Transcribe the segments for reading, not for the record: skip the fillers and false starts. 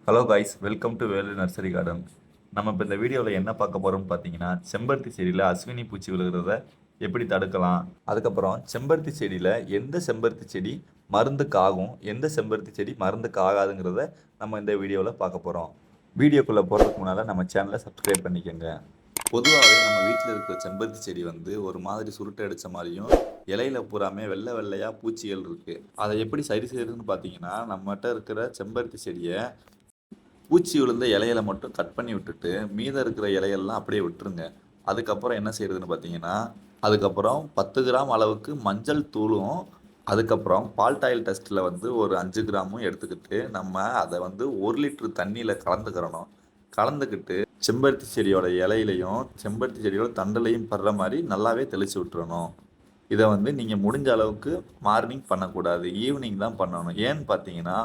Hello guys, welcome to Velu nursery garden. நம்ம இப்போ இந்த வீடியோவில் என்ன பார்க்க போகிறோம்னு பார்த்தீங்கன்னா, செம்பருத்தி செடியில் அஸ்வினி பூச்சி விழுகிறத எப்படி தடுக்கலாம், அதுக்கப்புறம் செம்பருத்தி செடியில் எந்த செம்பருத்தி செடி மருந்துக்கு ஆகும், எந்த செம்பருத்தி செடி மருந்துக்கு ஆகாதுங்கிறத நம்ம இந்த வீடியோவில் பார்க்க போகிறோம். வீடியோக்குள்ளே போகிறதுக்கு முன்னால் நம்ம சேனலை சப்ஸ்கிரைப் பண்ணிக்கோங்க. பொதுவாகவே நம்ம வீட்டில் இருக்கிற செம்பருத்தி செடி வந்து ஒரு மாதிரி சுருட்டை அடித்த மாதிரியும் இலையில பூராமே வெள்ளை வெள்ளையாக பூச்சிகள் இருக்குது. அதை எப்படி சரி செய்யறதுன்னு பார்த்தீங்கன்னா, நம்மகிட்ட இருக்கிற செம்பருத்தி செடியை பூச்சி விழுந்த இலையில மட்டும் கட் பண்ணி விட்டுட்டு மீதம் இருக்கிற இலையெல்லாம் அப்படியே விட்டுருங்க. அதுக்கப்புறம் என்ன செய்யறதுன்னு பார்த்தீங்கன்னா, அதுக்கப்புறம் 10 கிராம் அளவுக்கு மஞ்சள் தூளும், அதுக்கப்புறம் பால்டாயில் டெஸ்ட்டில் வந்து ஒரு 5 கிராமும் எடுத்துக்கிட்டு நம்ம அதை வந்து 1 லிட்டர் தண்ணியில் கலந்துக்கிறணும். கலந்துக்கிட்டு செம்பருத்தி செடியோட இலையிலையும் செம்பருத்தி செடியோட தண்டலையும் படுற மாதிரி நல்லாவே தெளித்து விட்டுறணும். இதை வந்து நீங்கள் முடிஞ்ச அளவுக்கு மார்னிங் பண்ணக்கூடாது, ஈவினிங் தான் பண்ணணும். ஏன்னு பார்த்தீங்கன்னா,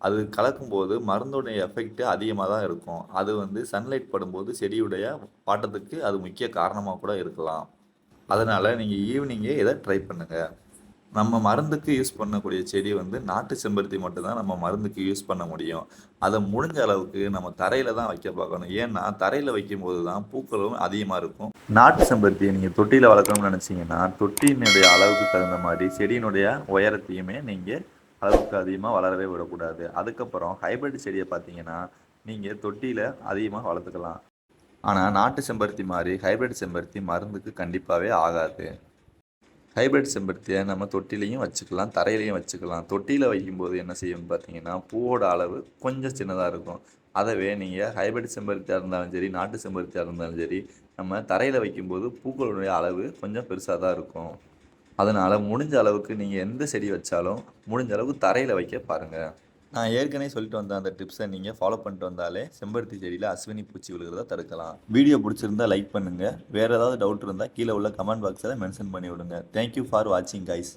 அது கலக்கும்போது மருந்துடைய எஃபெக்ட் அதிகமாக தான் இருக்கும். அது வந்து சன்லைட் படும்போது செடியுடைய வாட்டத்துக்கு அது முக்கிய காரணமாக கூட இருக்கலாம். அதனால் நீங்கள் ஈவினிங்கே இதை ட்ரை பண்ணுங்கள். நம்ம மருந்துக்கு யூஸ் பண்ணக்கூடிய செடி வந்து நாட்டு செம்பருத்தி மட்டும்தான் நம்ம மருந்துக்கு யூஸ் பண்ண முடியும். அதை முடிஞ்ச அளவுக்கு நம்ம தரையில் தான் வைக்க பார்க்கணும். ஏன்னா தரையில் வைக்கும்போது தான் பூக்களும் அதிகமாக இருக்கும். நாட்டு செம்பருத்தியை நீங்கள் தொட்டியில் வளர்க்கணும்னு நினச்சிங்கன்னா, தொட்டியினுடைய அளவுக்கு தகுந்த மாதிரி செடியினுடைய உயரத்தையுமே நீங்கள் அளவுக்கு அதிகமாக வளரவே விடக்கூடாது. அதுக்கப்புறம் ஹைபிரிட் செடியை பார்த்தீங்கன்னா, நீங்கள் தொட்டியில் அதிகமாக வளர்த்துக்கலாம். ஆனால் நாட்டு செம்பருத்தி மாதிரி ஹைபிரிட் செம்பருத்தி மருந்துக்கு கண்டிப்பாகவே ஆகாது. ஹைபிரிட் செம்பருத்தியை நம்ம தொட்டிலையும் வச்சுக்கலாம், தரையிலையும் வச்சுக்கலாம். தொட்டியில் வைக்கும்போது என்ன செய்யும்னு பார்த்தீங்கன்னா, பூவோட அளவு கொஞ்சம் சின்னதாக இருக்கும். அதவே நீங்கள் ஹைபிரிட் செம்பருத்தியாக இருந்தாலும் சரி, நாட்டு செம்பருத்தியாக இருந்தாலும் சரி, நம்ம தரையில் வைக்கும்போது பூக்களுடைய அளவு கொஞ்சம் பெருசாக தான் இருக்கும். அதனால் முடிஞ்ச அளவுக்கு நீங்கள் எந்த செடி வச்சாலும் முடிஞ்ச அளவுக்கு தரையில் வைக்க பாருங்கள். நான் ஏற்கனவே சொல்லிட்டு வந்த அந்த டிப்ஸை நீங்கள் ஃபாலோ பண்ணிட்டு வந்தாலே செம்பருத்தி செடியில் அஸ்வினி பூச்சி விழுகிறத தடுக்கலாம். வீடியோ பிடிச்சிருந்தா லைக் பண்ணுங்கள். வேறு ஏதாவது டவுட் இருந்தால் கீழே உள்ள கமெண்ட் பாக்ஸில் மென்ஷன் பண்ணி விடுங்க. தேங்க்யூ ஃபார் வாட்சிங் கைஸ்.